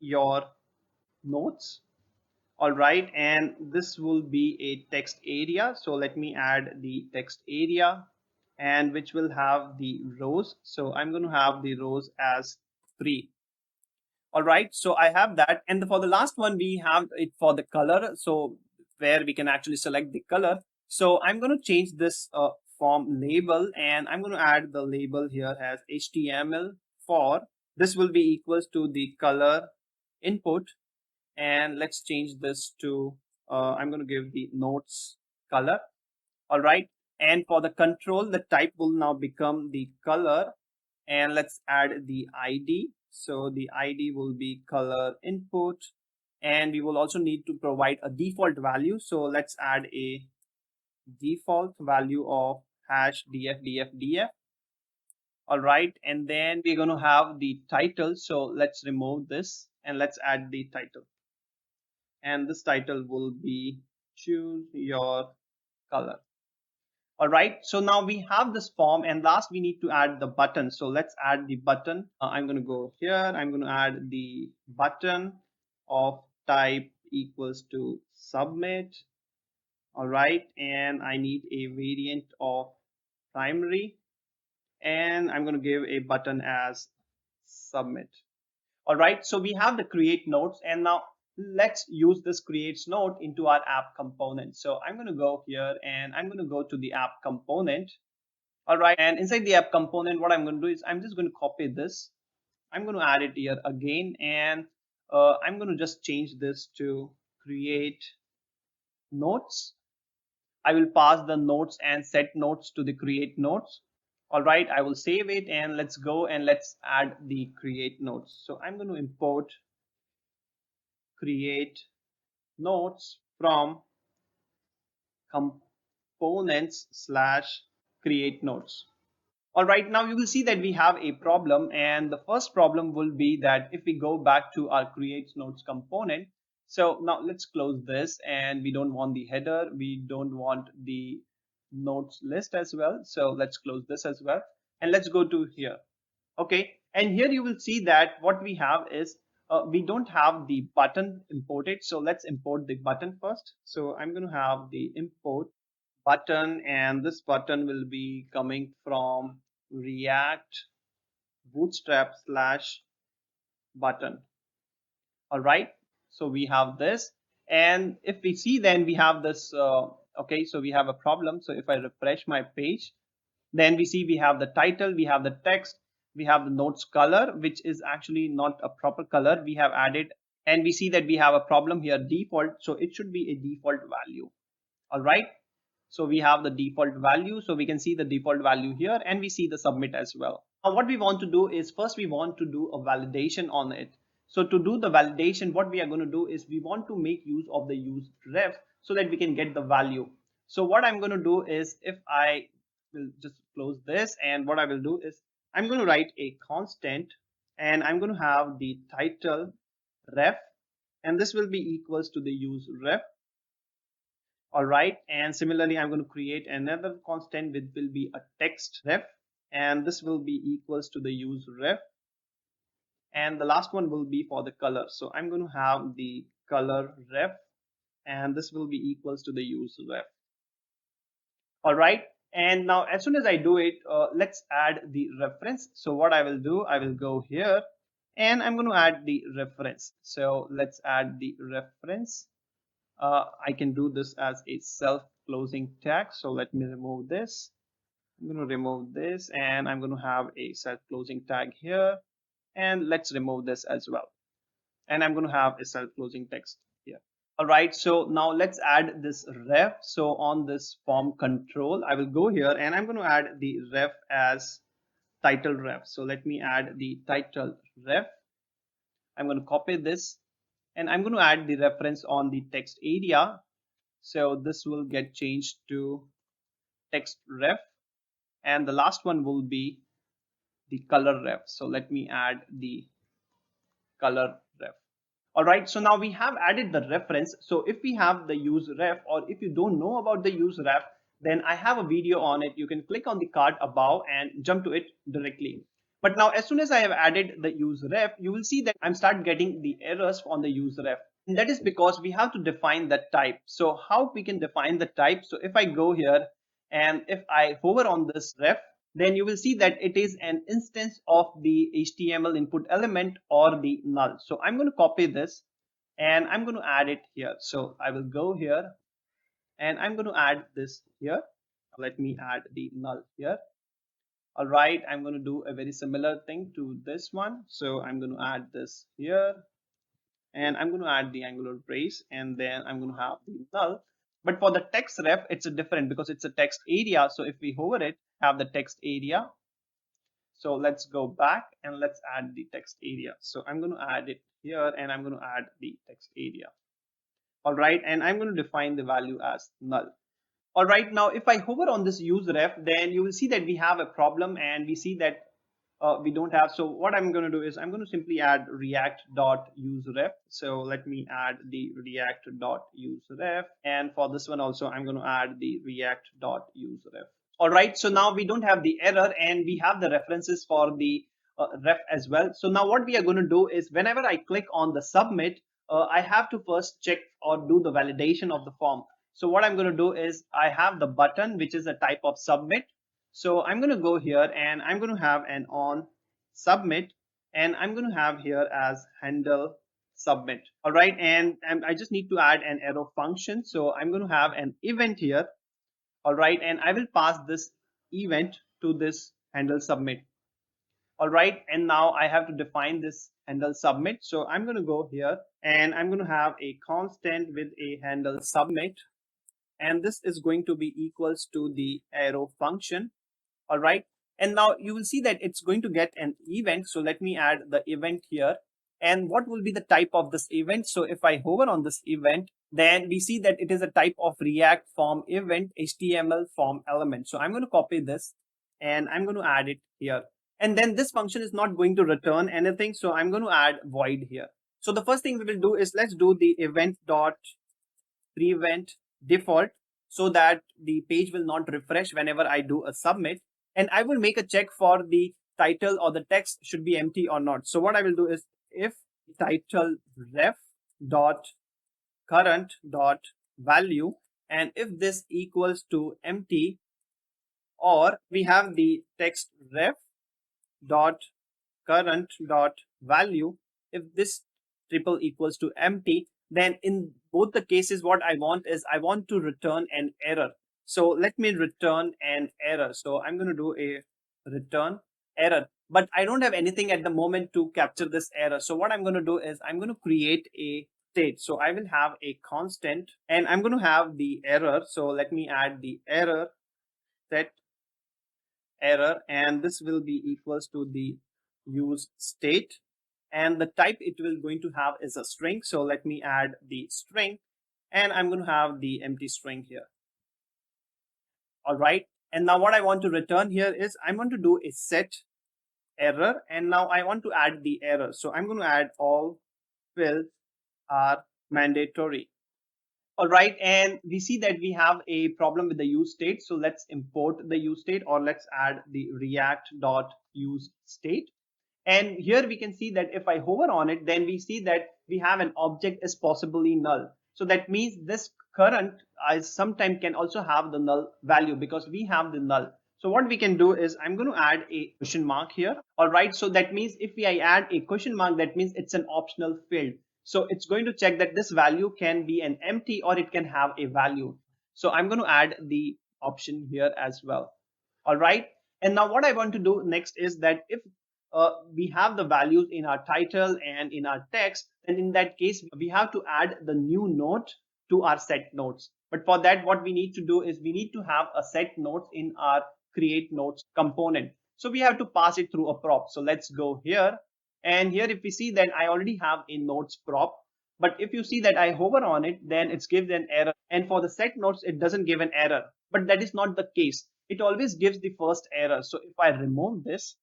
your notes. All right, and this will be a text area. So let me add the text area, and which will have the rows. So I'm going to have the rows as 3. All right, so I have that, and for the last one we have it for the color, so where we can actually select the color. So I'm going to change this form label, and I'm going to add the label here as HTML for this will be equals to the color input, and let's change this to I'm going to give the notes color. All right, and for the control, the type will now become the color, and let's add the ID. So the ID will be color input, and we will also need to provide a default value. So let's add a default value of hash df. All right, and then we're going to have the title. So let's remove this, and let's add the title, and this title will be choose your color. All right, so now we have this form, and last we need to add the button. So let's add the button. I'm going to go here. I'm going to add the button of type equals to submit. All right, and I need a variant of primary, and I'm going to give a button as submit. All right, so we have the create notes, and now let's use this creates node into our app component. So I'm going to go here, and I'm going to go to the app component. All right, and inside the app component, what I'm going to do is I'm just going to copy this. I'm going to add it here again, and I'm going to just change this to create notes. I will pass the notes and set notes to the create notes. All right, I will save it, and let's go and let's add the create notes. So I'm going to import create notes from components slash create notes. All right, now you will see that we have a problem, and the first problem will be that if we go back to our create notes component. So now let's close this, and we don't want the header, we don't want the notes list as well. So let's close this as well, and let's go to here. Okay, and here you will see that what we have is we don't have the button imported. So let's import the button first. So I'm going to have the import button, and this button will be coming from React Bootstrap slash button. All right. So we have this. And if we see, then we have this. Okay. So we have a problem. So if I refresh my page, then we see we have the title, we have the text, we have the notes color, which is actually not a proper color we have added. And we see that we have a problem here, default. So it should be a default value. All right. So we have the default value. So we can see the default value here, and we see the submit as well. Now what we want to do is, first we want to do a validation on it. So to do the validation, what we are going to do is we want to make use of the use ref so that we can get the value. So what I'm going to do is, if I will just close this, and what I will do is I'm going to write a constant, and I'm going to have the title ref, and this will be equals to the use ref. All right. And similarly, I'm going to create another constant which will be a text ref, and this will be equals to the use ref. And the last one will be for the color. So I'm going to have the color ref, and this will be equals to the use ref. All right. And now as soon as I do it, let's add the reference. So what I will do, I will go here and I'm going to add the reference. So let's add the reference. I can do this as a self-closing tag. So let me remove this. I'm going to remove this, and I'm going to have a self-closing tag here. And let's remove this as well. And I'm going to have a self-closing text here. All right. So now let's add this ref. So on this form control, I will go here and I'm going to add the ref as title ref. So let me add the title ref. I'm going to copy this, and I'm going to add the reference on the text area. So this will get changed to text ref, and the last one will be the color ref. So let me add the color ref. All right. So now we have added the reference. So if we have the use ref, or if you don't know about the use ref, then I have a video on it. You can click on the card above and jump to it directly. But now as soon as I have added the use ref, you will see that I'm start getting the errors on the use ref. And that is because we have to define the type. So how we can define the type? So if I go here and if I hover on this ref, then you will see that it is an instance of the HTML input element or the null. So I'm going to copy this and I'm going to add it here. So I will go here and I'm going to add this here. Let me add the null here. All right, I'm going to do a very similar thing to this one. So I'm going to add this here, and I'm going to add the angular brace, and then I'm going to have the null. But for the text ref, it's a different because it's a text area. So if we hover it, have the text area. So let's go back and let's add the text area. So I'm going to add it here, and I'm going to add the text area. All right, and I'm going to define the value as null. All right, now if I hover on this use ref, then you will see that we have a problem, and we see that we don't have. So what I'm going to do is I'm going to simply add react.useref. So let me add the react.useref, and for this one also I'm going to add the react.useref. All right, so now we don't have the error, and we have the references for the ref as well. So now what we are going to do is, whenever I click on the submit, I have to first check or do the validation of the form. So what I'm going to do is, I have the button, which is a type of submit. So I'm going to go here and I'm going to have an on submit, and I'm going to have here as handle submit. All right, and I just need to add an arrow function. So I'm going to have an event here. All right, and I will pass this event to this handle submit. All right, and now I have to define this handle submit. So I'm going to go here and I'm going to have a constant with a handle submit, and this is going to be equals to the arrow function. All right, and now you will see that it's going to get an event. So let me add the event here, and what will be the type of this event? So if I hover on this event, then we see that it is a type of React form event HTML form element. So I'm going to copy this and I'm going to add it here, and then this function is not going to return anything, so I'm going to add void here. So the first thing we will do is, let's do the event dot prevent default, so that the page will not refresh whenever I do a submit. And I will make a check for the title or the text should be empty or not. So what I will do is, if title ref dot current dot value, and if this equals to empty, or we have the text ref dot current dot value, if this triple equals to empty, then in both the cases what I want is I want to return an error. So let me return an error. So I'm going to do a return error, but I don't have anything at the moment to capture this error. So what I'm going to do is I'm going to create a state. So I will have a constant and I'm going to have the error. So let me add the error, set error, and this will be equals to the use state, and the type it will going to have is a string. So let me add the string, and I'm going to have the empty string here. All right, and now what I want to return here is I'm going to do a set error, and now I want to add the error. So I'm going to add all fields are mandatory. All right, and we see that we have a problem with the use state. So let's import the use state, or let's add the react.use state. And here we can see that if I hover on it, then we see that we have an object is possibly null. So that means this current sometime can also have the null value because we have the null. So what we can do is I'm going to add a question mark here. All right. So that means if I add a question mark, that means it's an optional field. So it's going to check that this value can be an empty or it can have a value. So I'm going to add the option here as well. All right. And now what I want to do next is that if we have the values in our title and in our text, and in that case we have to add the new note to our set notes. But for that what we need to do is we need to have a set notes in our create notes component. So we have to pass it through a prop. So let's go here, and here if we see that I already have a notes prop, but if you see that I hover on it, then it's gives an error, and for the set notes it doesn't give an error. But that is not the case, it always gives the first error. So if I remove this,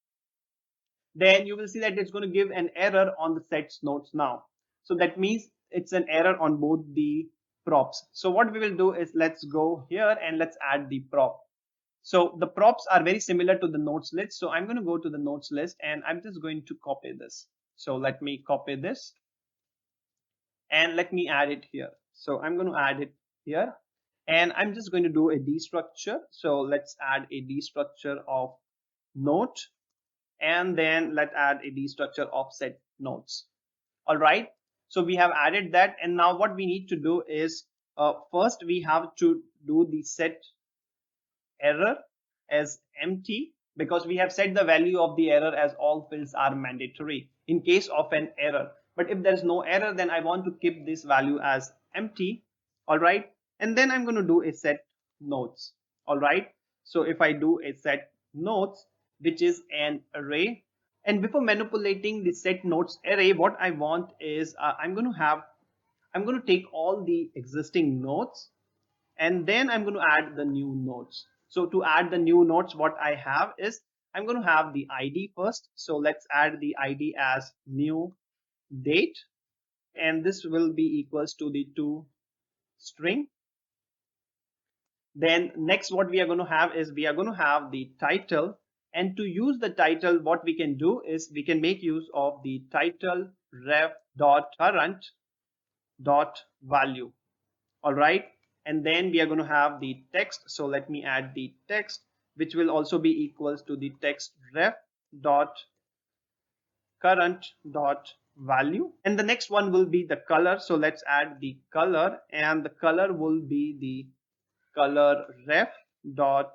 then you will see that it's going to give an error on the sets notes now. So that means it's an error on both the props. So what we will do is let's go here and let's add the prop. So the props are very similar to the notes list. So I'm going to go to the notes list and I'm just going to copy this. So let me copy this and let me add it here. So I'm going to add it here, and I'm just going to do a destructure. So let's add a destructure of note, and then let's add a destructure of set notes. All right, so we have added that, and now what we need to do is first we have to do the set error as empty, because we have set the value of the error as all fields are mandatory in case of an error. But if there's no error, then I want to keep this value as empty. All right, and then I'm going to do a set notes. All right, so if I do a set notes, which is an array, and before manipulating the set notes array, what I want is I'm going to take all the existing nodes, and then I'm going to add the new nodes. So to add the new nodes, what I have is I'm going to have the ID first. So let's add the ID as new date, and this will be equals to the to string. Then next what we are going to have is we are going to have the title, and to use the title what we can do is we can make use of the title ref dot current dot value. All right, and then we are going to have the text. So let me add the text, which will also be equals to the text ref dot current dot value, and the next one will be the color. So let's add the color, and the color will be the color ref dot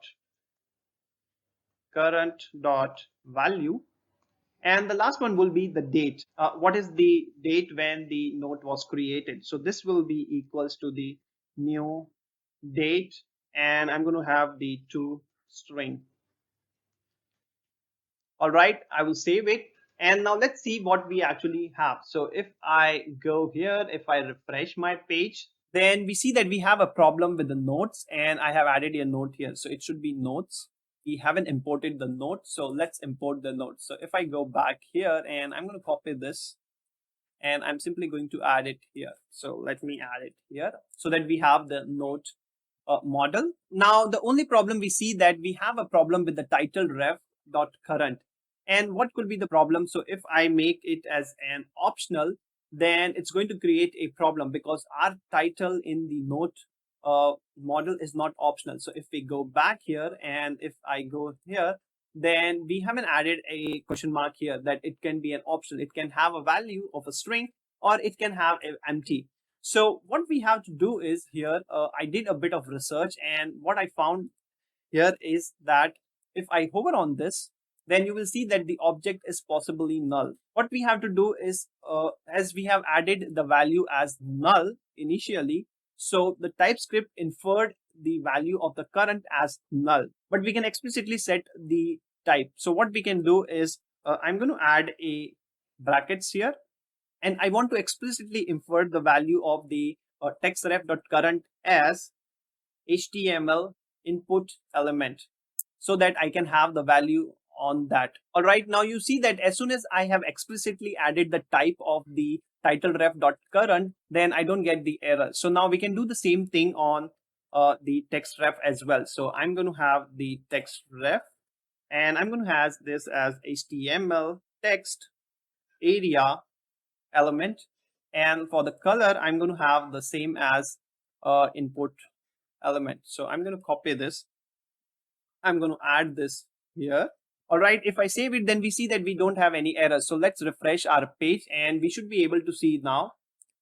current dot value, and the last one will be the date. What is the date when the note was created? So this will be equals to the new date, and I'm going to have the to string. All right, I will save it, and now let's see what we actually have. So if I go here, if I refresh my page, then we see that we have a problem with the notes, and I have added a note here. So it should be notes. We haven't imported the note, so let's import the note. So if I go back here, and I'm going to copy this, and I'm simply going to add it here. So let me add it here so that we have the note model. Now the only problem we see that we have a problem with the title ref dot current, And what could be the problem? So if I make it as an optional, then it's going to create a problem because our title in the note model is not optional. So if we go back here and if I go here, then we haven't added a question mark here that it can be an optional. It can have a value of a string or it can have an empty. So what we have to do is here, I did a bit of research, and what I found here is that if I hover on this, then you will see that the object is possibly null. What we have to do is, as we have added the value as null initially, so the TypeScript inferred the value of the current as null, but we can explicitly set the type. So what we can do is, I'm going to add a brackets here, and I want to explicitly infer the value of the textref.current as HTML input element so that I can have the value on that. All right, now you see that as soon as I have explicitly added the type of the title ref.current, then I don't get the error. So now we can do the same thing on the text ref as well. So I'm going to have the text ref, and I'm going to have this as HTML text area element, and for the color I'm going to have the same as input element. So I'm going to copy this. I'm going to add this here. All right, if I save it, then we see that we don't have any errors. So let's refresh our page and we should be able to see now.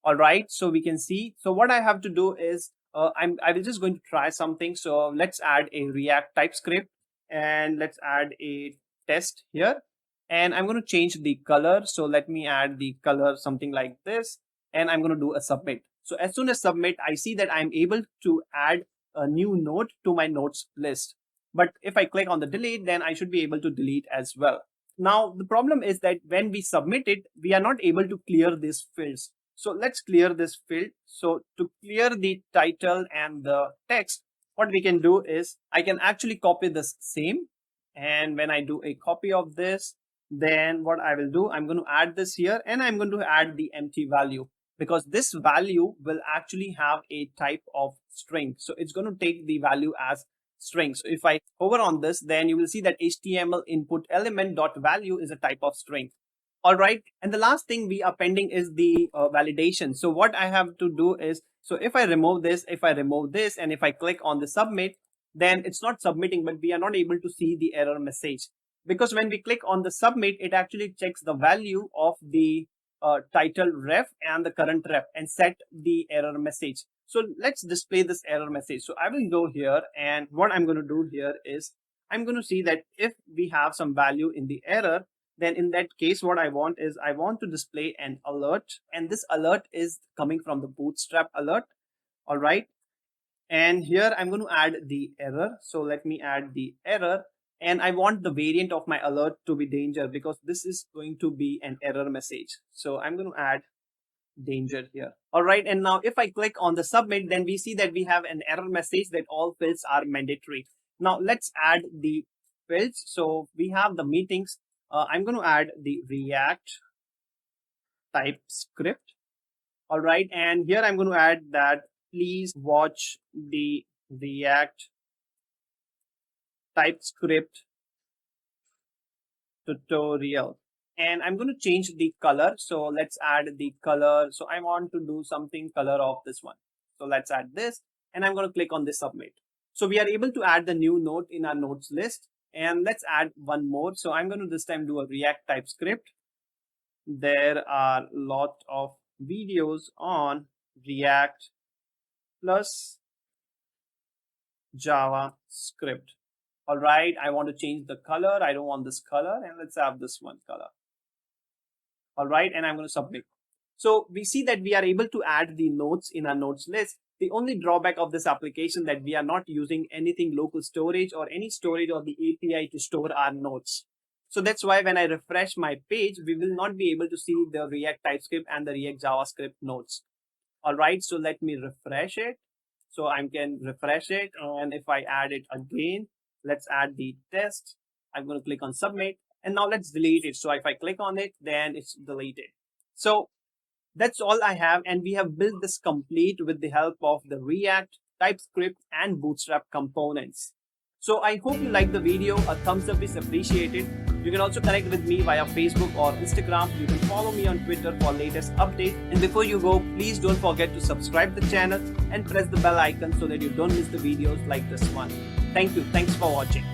All right, so we can see. So what I have to do is I will just going to try something. So let's add a React TypeScript and let's add a test here. And I'm going to change the color. So let me add the color something like this. And I'm going to do a submit. So as soon as submit, I see that I'm able to add a new note to my notes list. But if I click on the delete, then I should be able to delete as well. Now, the problem is that when we submit it, we are not able to clear these fields. So let's clear this field. So to clear the title and the text, what we can do is I can actually copy this same. And when I do a copy of this, then what I will do, I'm going to add this here and I'm going to add the empty value, because this value will actually have a type of string. So it's going to take the value as string. So if I hover on this, then you will see that HTML input element dot value is a type of string. All right. And the last thing we are pending is the validation. So what I have to do is, so if I remove this, and if I click on the submit, then it's not submitting, but we are not able to see the error message. Because when we click on the submit, it actually checks the value of the title ref and the current ref and set the error message. So let's display this error message. So I will go here, and what I'm going to do here is I'm going to see that if we have some value in the error, then in that case, what I want is I want to display an alert, and this alert is coming from the Bootstrap alert. All right. And here I'm going to add the error. So let me add the error, and I want the variant of my alert to be danger, because this is going to be an error message. So I'm going to add danger here. All right. And now if I click on the submit, then we see that we have an error message that all fields are mandatory. Now let's add the fields. So we have the meetings. I'm going to add the React TypeScript. All right. And here I'm going to add that please watch the React TypeScript tutorial. And I'm going to change the color. So let's add the color. So I want to do something color of this one. So let's add this, and I'm going to click on this submit. So we are able to add the new note in our notes list. And let's add one more. So I'm going to this time do a React TypeScript. There are a lot of videos on React plus JavaScript. All right, I want to change the color. I don't want this color, and let's have this one color. All right, and I'm going to submit. So we see that we are able to add the notes in our notes list. The only drawback of this application that we are not using anything local storage or any storage or the API to store our notes. So that's why when I refresh my page, we will not be able to see the React TypeScript and the React JavaScript notes. All right, so let me refresh it. So I can refresh it, and if I add it again, let's add the test. I'm going to click on submit, and now let's delete it. So if I click on it, then it's deleted. So that's all I have, and we have built this complete with the help of the React, TypeScript, and Bootstrap components. So I hope you liked the video. A thumbs up is appreciated. You can also connect with me via Facebook or Instagram. You can follow me on Twitter for latest updates. And before you go, please don't forget to subscribe the channel and press the bell icon so that you don't miss the videos like this one. Thank you. Thanks for watching.